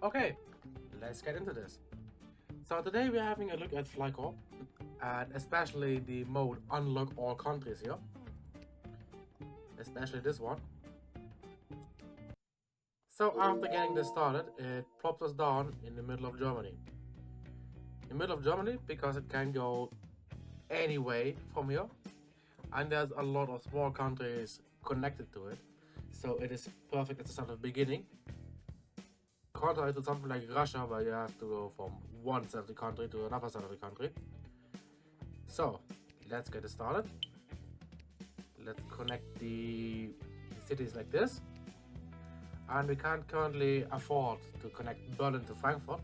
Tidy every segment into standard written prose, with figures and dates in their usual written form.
Okay, let's get into this. So today we're having a look at Corp, and especially the mode unlock all countries here, especially this one. So after getting this started, it plops us down in the middle of Germany. In the middle of Germany because it can go any way from here, and there's a lot of small countries connected to it. So it is perfect at the start of the beginning. Contrary to something like Russia, where you have to go from one side of the country to another side of the country. So let's get it started. Let's connect the cities like this. And we can't currently afford to connect Berlin to Frankfurt,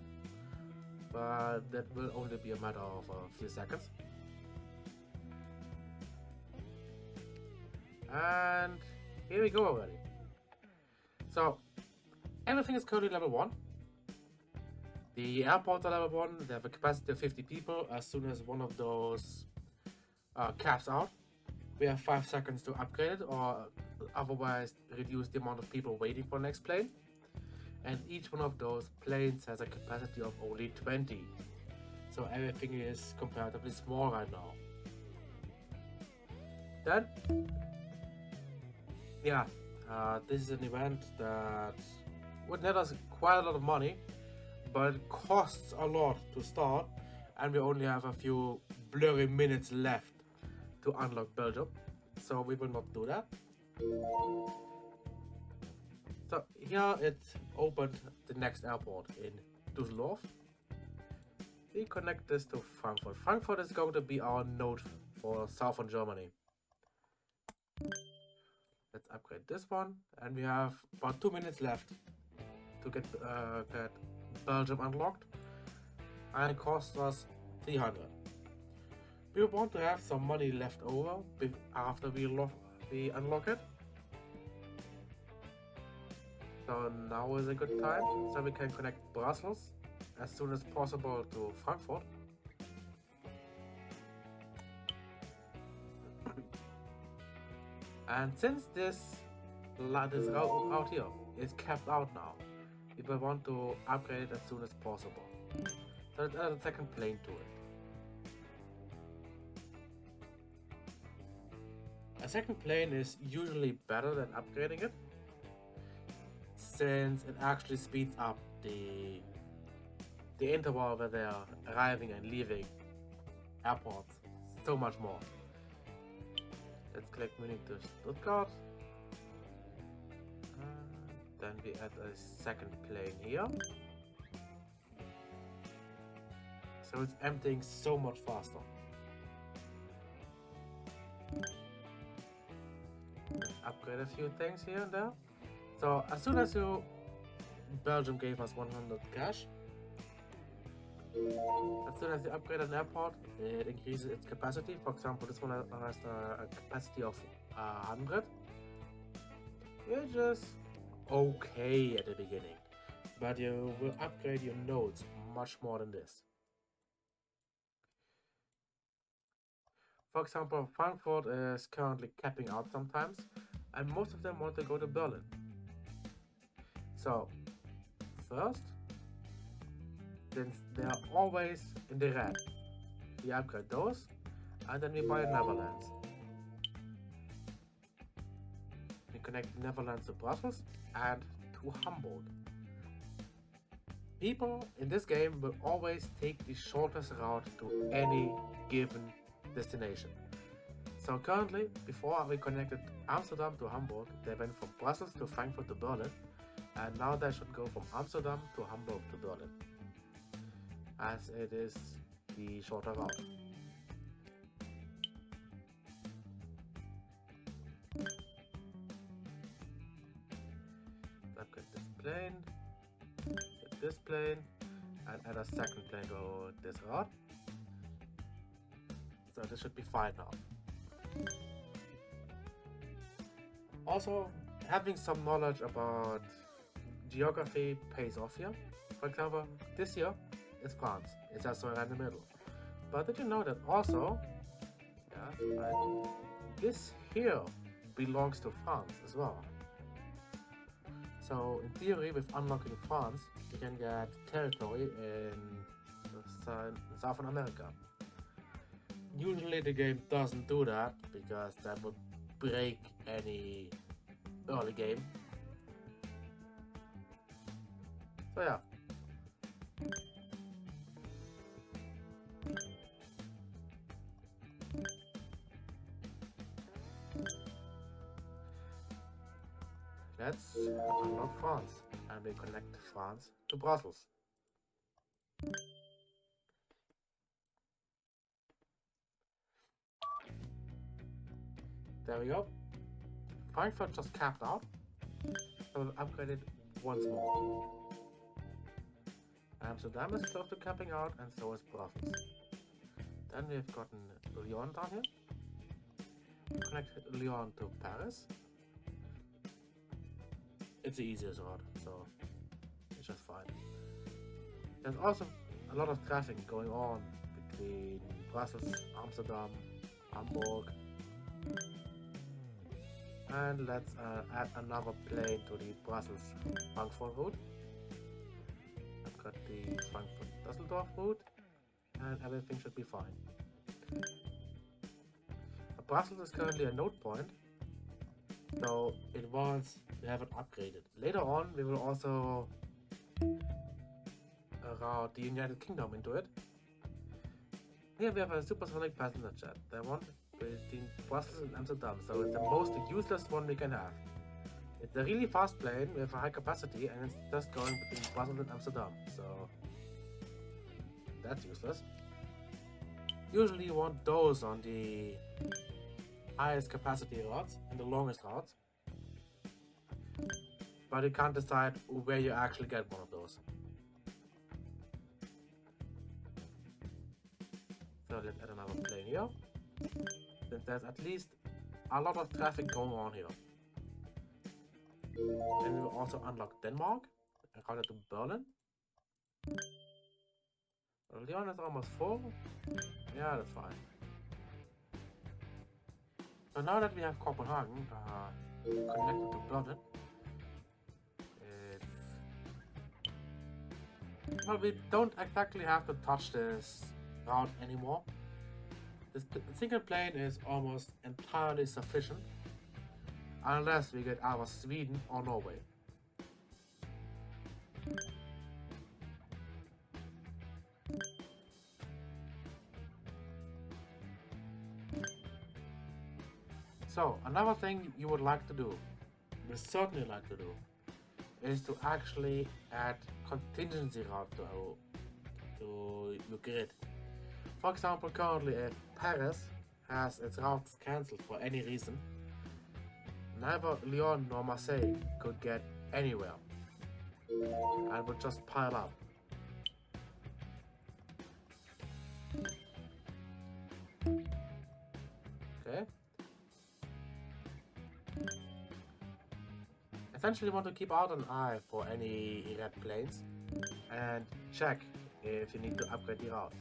but that will only be a matter of a few seconds. And here we go already. So everything is currently level 1. The airports are level 1, they have a capacity of 50 people. As soon as one of those caps out, we have 5 seconds to upgrade it or otherwise reduce the amount of people waiting for the next plane. And each one of those planes has a capacity of only 20. So everything is comparatively small right now. Then, yeah, this is an event that would net us quite a lot of money, but it costs a lot to start, and we only have a few blurry minutes left to unlock Belgium, so we will not do that. So here it's opened the next airport in Düsseldorf. We connect this to Frankfurt. Frankfurt is going to be our node for southern Germany. Let's upgrade this one, and we have about 2 minutes left to get Belgium unlocked, and it costs us 300. We want to have some money left over after we unlock it. So now is a good time, so we can connect Brussels as soon as possible to Frankfurt. And since this route here is capped out now, we will want to upgrade it as soon as possible. So let's add a second plane to it. A second plane is usually better than upgrading it, since it actually speeds up the interval where they are arriving and leaving airports so much more. Let's click Munich to Stuttgart. Then we add a second plane here. So it's emptying so much faster. Upgrade a few things here and there. So as soon as Belgium gave us 100 cash. As soon as you upgrade an airport, it increases its capacity. For example, this one has a capacity of 100, which is okay at the beginning, but you will upgrade your nodes much more than this. For example, Frankfurt is currently capping out sometimes, and most of them want to go to Berlin. So, first, since they are always in the red, we upgrade those, and then we buy Netherlands. We connect Netherlands to Brussels and to Hamburg. People in this game will always take the shortest route to any given destination. So currently, before we connected Amsterdam to Hamburg, they went from Brussels to Frankfurt to Berlin, and now they should go from Amsterdam to Hamburg to Berlin, as it is the shorter route. Upgrade this plane, get this plane, and add a second plane to this route. So this should be fine now. Also, having some knowledge about geography pays off here. For example, this here is France. It's just right in the middle. But did you know that also, this here belongs to France as well? So in theory, with unlocking France, you can get territory in Southern America. Usually the game doesn't do that because that would break any early game. So yeah. Let's unlock France and we connect France to Brussels. There we go. Frankfurt just capped out, so we'll upgrade it once more. Amsterdam is close to capping out, and so is Brussels. Then we've gotten Lyon down here. Connect Lyon to Paris. It's the easiest route, so it's just fine. There's also a lot of traffic going on between Brussels, Amsterdam, Hamburg. And let's add another plane to the Brussels-Frankfurt route. I've got the Frankfurt-Düsseldorf route, and everything should be fine. Brussels is currently a node point, so it wants to have it upgraded. Later on, we will also route the United Kingdom into it. Here we have a supersonic passenger jet. They want between Brussels and Amsterdam, so it's the most useless one we can have. It's a really fast plane with a high capacity, and it's just going between Brussels and Amsterdam, so that's useless. Usually you want those on the highest capacity routes and the longest routes, but you can't decide where you actually get one of those. So let's add another plane here, since there's at least a lot of traffic going on here. And we will also unlock Denmark and route it to Berlin. Lyon is almost full. Yeah, that's fine. So now that we have Copenhagen connected to Berlin, well, we don't exactly have to touch this route anymore. The single plane is almost entirely sufficient, unless we get either Sweden or Norway. So, another thing you would like to do, would certainly like to do, is to actually add contingency route to your grid. For example, currently if Paris has its routes cancelled for any reason, neither Lyon nor Marseille could get anywhere and would just pile up. Okay. Essentially want to keep out an eye for any red planes and check if you need to upgrade the route.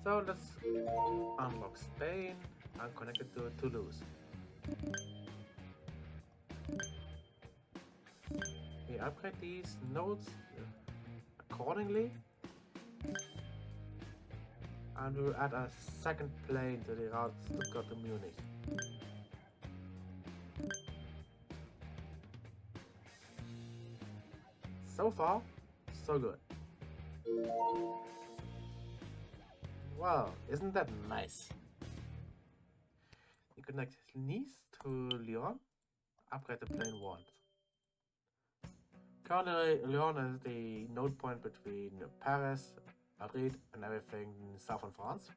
So let's unlock Spain and connect it to Toulouse. We upgrade these nodes accordingly, and we will add a second plane to the route Stuttgart to Munich. So far, so good. Wow, isn't that nice? You connect Nice to Lyon, upgrade the plane once. Currently, Lyon is the node point between Paris, Madrid, and everything in southern France.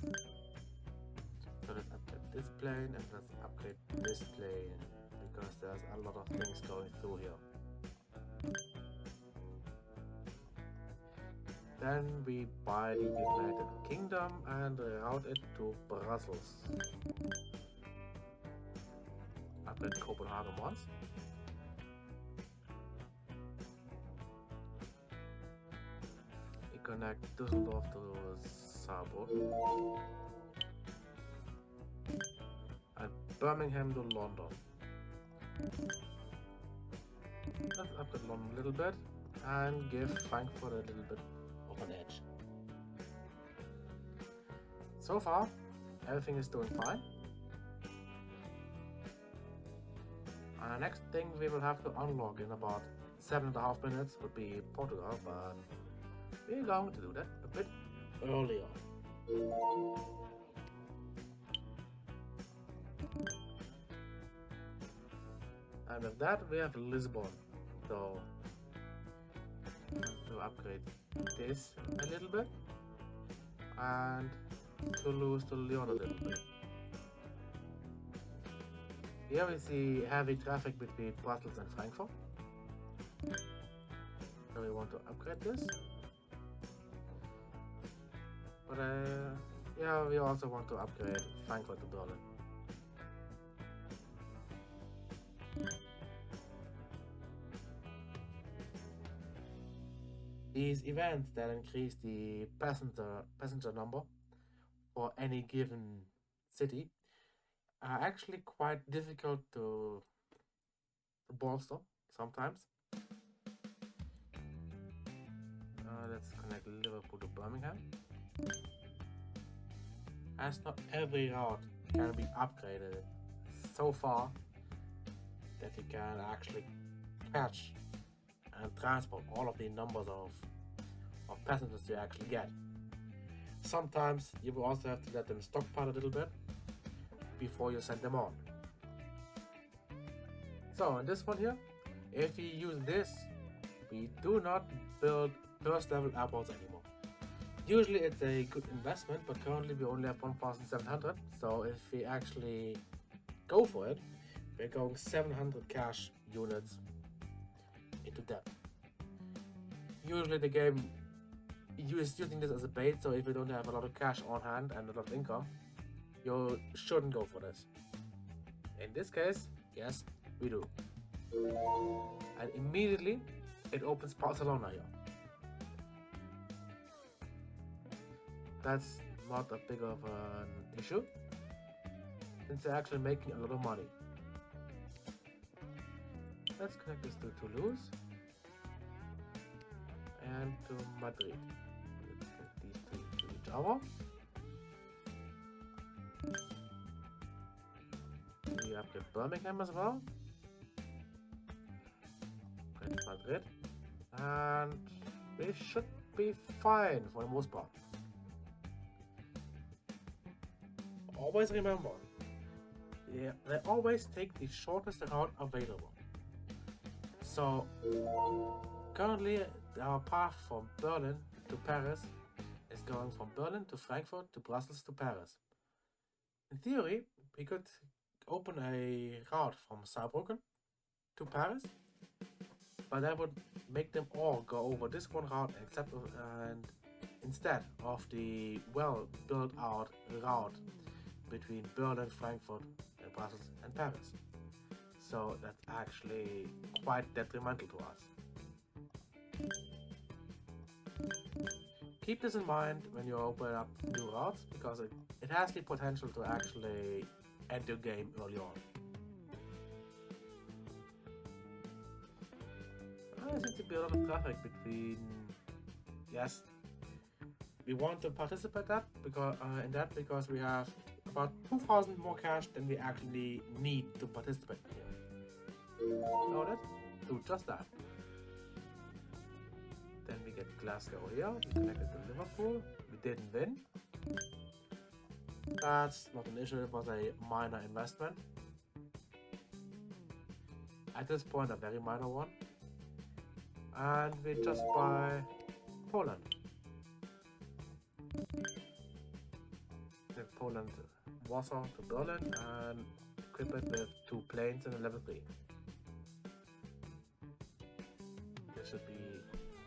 So let's upgrade this plane and let's upgrade this plane because there's a lot of things going through here. Then we buy the United Kingdom and route it to Brussels. Upgrade Copenhagen once. We connect Düsseldorf to Saarbrücken. And Birmingham to London. Let's upgrade London a little bit and give Frankfurt a little bit of an edge. So far, everything is doing fine. And the next thing we will have to unlock in about 7.5 minutes would be Portugal, but we're going to do that a bit earlier. And with that, we have Lisbon. So, to upgrade this a little bit and Toulouse to Lyon a little bit. Here we see heavy traffic between Brussels and Frankfurt. So we want to upgrade this. But yeah, we also want to upgrade Frankfurt to Berlin. These events that increase the passenger number for any given city are actually quite difficult to bolster sometimes. Let's connect Liverpool to Birmingham. As not every route can be upgraded so far that you can actually catch and transport all of the numbers of passengers you actually get. Sometimes you will also have to let them stockpile a little bit before you send them on. So in this one here, if we use this, we do not build first level airports anymore. Usually it's a good investment, but currently we only have 1,700. So if we actually go for it, we're going 700 cash units into debt. Usually the game is using this as a bait, so if you don't have a lot of cash on hand and a lot of income, you shouldn't go for this. In this case, yes, we do. And immediately it opens Barcelona here. That's not a big of an issue, since they're actually making a lot of money. Let's connect this to Toulouse and to Madrid. Let's connect these two to each other. We upgrade Birmingham as well. Upgrade Madrid. And we should be fine for the most part. Always remember, they always take the shortest route available. So currently our path from Berlin to Paris is going from Berlin to Frankfurt to Brussels to Paris. In theory, we could open a route from Saarbrücken to Paris, but that would make them all go over this one route and instead of the well built out route between Berlin, Frankfurt, and Brussels and Paris. So that's actually quite detrimental to us. Keep this in mind when you open up new routes, because it has the potential to actually end your game early on. There seems to be a lot of traffic between. Yes, we want to participate in that because we have about 2,000 more cash than we actually need to participate here. So let's do just that. Then we get Glasgow here, we connected to Liverpool, we didn't win. That's not an issue, it was a minor investment. At this point a very minor one. And we just buy Poland. With Poland, Warsaw to Berlin, and equip it with 2 planes and a level 3. This should be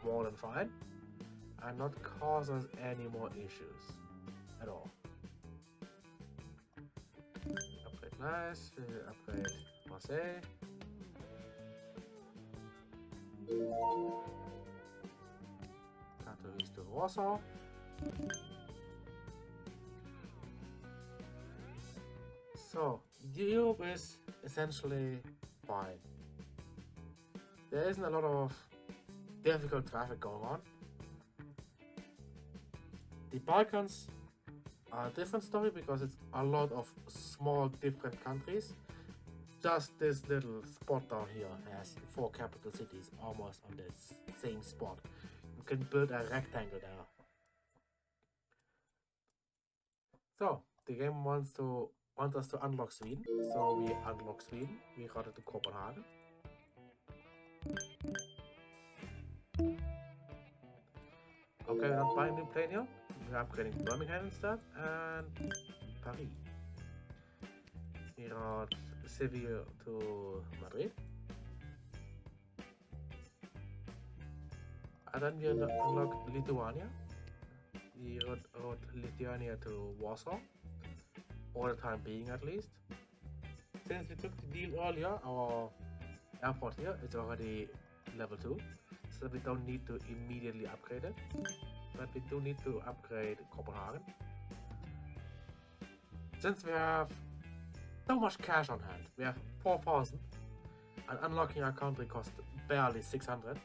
more than fine and not cause us any more issues at all. Upgrade Nice, upgrade Marseille. Katowice to Warsaw. So Europe is essentially fine. there isn't a lot of difficult traffic going on. The Balkans are a different story because it's a lot of small different countries. Just this little spot down here has 4 capital cities almost on this same spot. You can build a rectangle there. So the game wants us to unlock Sweden. So we unlock Sweden. We got it to Copenhagen. Okay, we're not buying a new plane here. We're upgrading Birmingham instead and Paris. We got Seville to Madrid. And then we unlock Lithuania. We wrote Lithuania to Warsaw, all the time being at least. Since we took the deal earlier, our airport here is already level 2, so we don't need to immediately upgrade it. But we do need to upgrade Copenhagen. Since we have so much cash on hand, we have 4,000, and unlocking our country costs barely 600.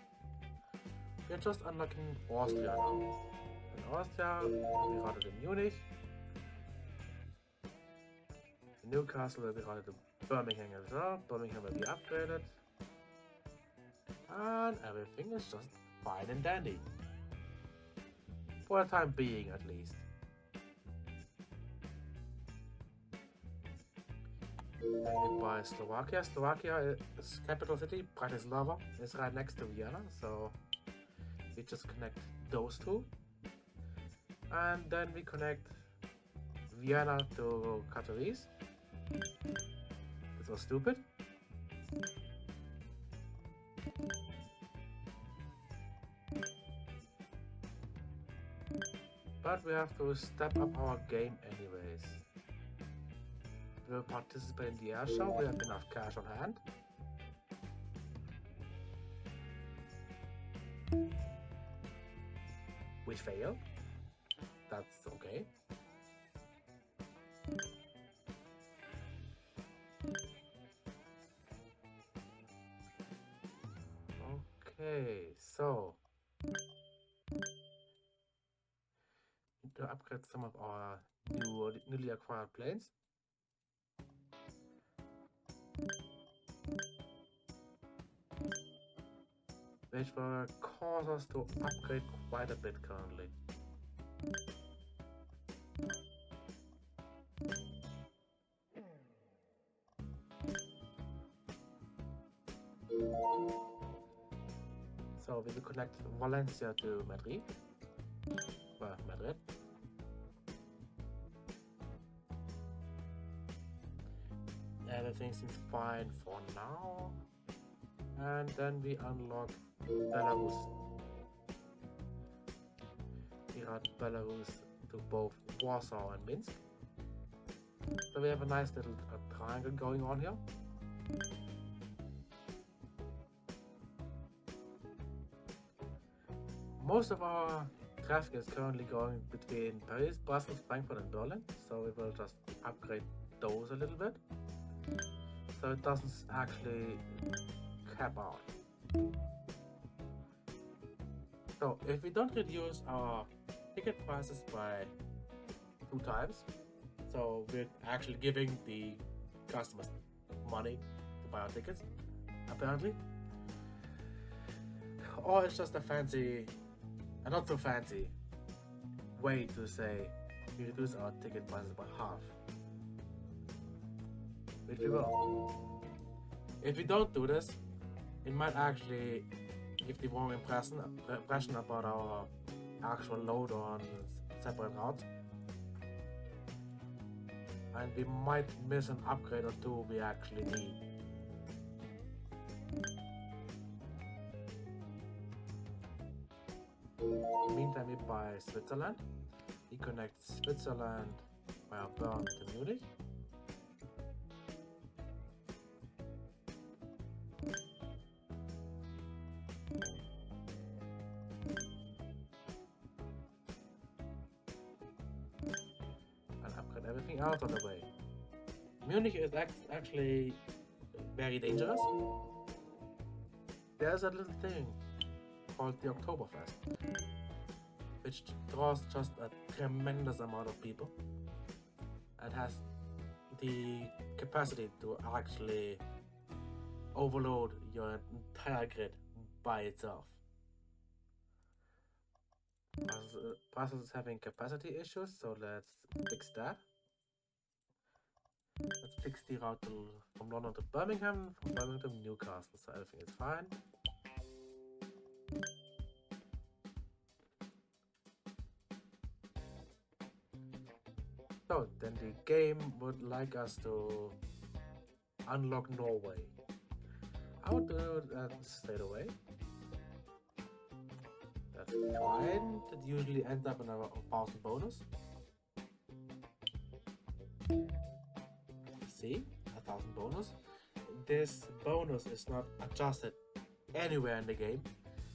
We're just unlocking Austria now. In Austria, we got it in Munich. In Newcastle, we got it in Birmingham as well. Birmingham will be upgraded. And everything is just fine and dandy. For the time being, at least. Then we buy Slovakia. Slovakia is capital city. Bratislava is right next to Vienna, so we just connect those two. And then we connect Vienna to Katowice. This was stupid. But we have to step up our game anyways. We will participate in the air show, we have enough cash on hand. We fail. That's okay. Okay, so to upgrade some of our newly acquired planes. Which will cause us to upgrade quite a bit currently. So we will connect Valencia to Madrid. Well, Madrid. Everything seems fine for now. And then we unlock Belarus. We got Belarus to both Warsaw and Minsk. So we have a nice little triangle going on here. Most of our traffic is currently going between Paris, Brussels, Frankfurt and Berlin, so we will just upgrade those a little bit, so it doesn't actually cap out. So if we don't reduce our ticket prices by 2 times, so we're actually giving the customers money to buy our tickets, apparently, or it's just a fancy, a not so fancy way to say we reduce our ticket prices by half, which we will. If we don't do this, it might actually give the wrong impression about our actual load on separate routes, and we might miss an upgrade or two we actually need. In the meantime, we buy Switzerland. We connect Switzerland via Bern to Munich. And upgrade everything else on the way. Munich is actually very dangerous. there's a little thing called the Oktoberfest, which draws just a tremendous amount of people and has the capacity to actually overload your entire grid by itself. Brussels is having capacity issues, so let's fix that. Let's fix the route from London to Birmingham, from Birmingham to Newcastle, so everything is fine. So then the game would like us to unlock Norway. I would do that straight away. That's fine. That usually ends up in a 1,000 bonus. See? 1,000 bonus. This bonus is not adjusted anywhere in the game,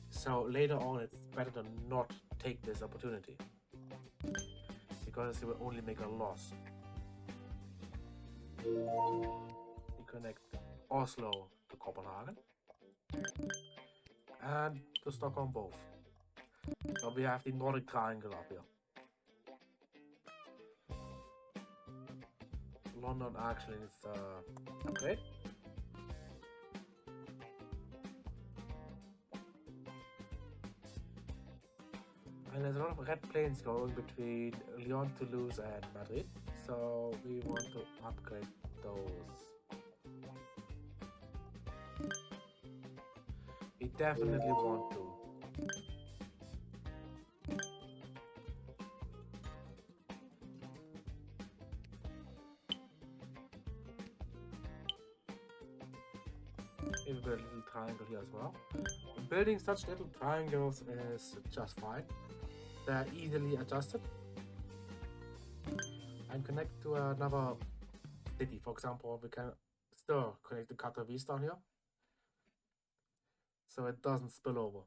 so later on it's better to not take this opportunity, because it will only make a loss. We connect Oslo to Copenhagen and to Stockholm both. So we have the Nordic Triangle up here. London actually needs upgrade. And there's a lot of red planes going between Lyon, Toulouse and Madrid, so we want to upgrade those. We definitely want to. Maybe build a little triangle here as well. Building such little triangles is just fine. They're easily adjusted and connect to another city. For example, we can still connect to Katowice down here, so it doesn't spill over.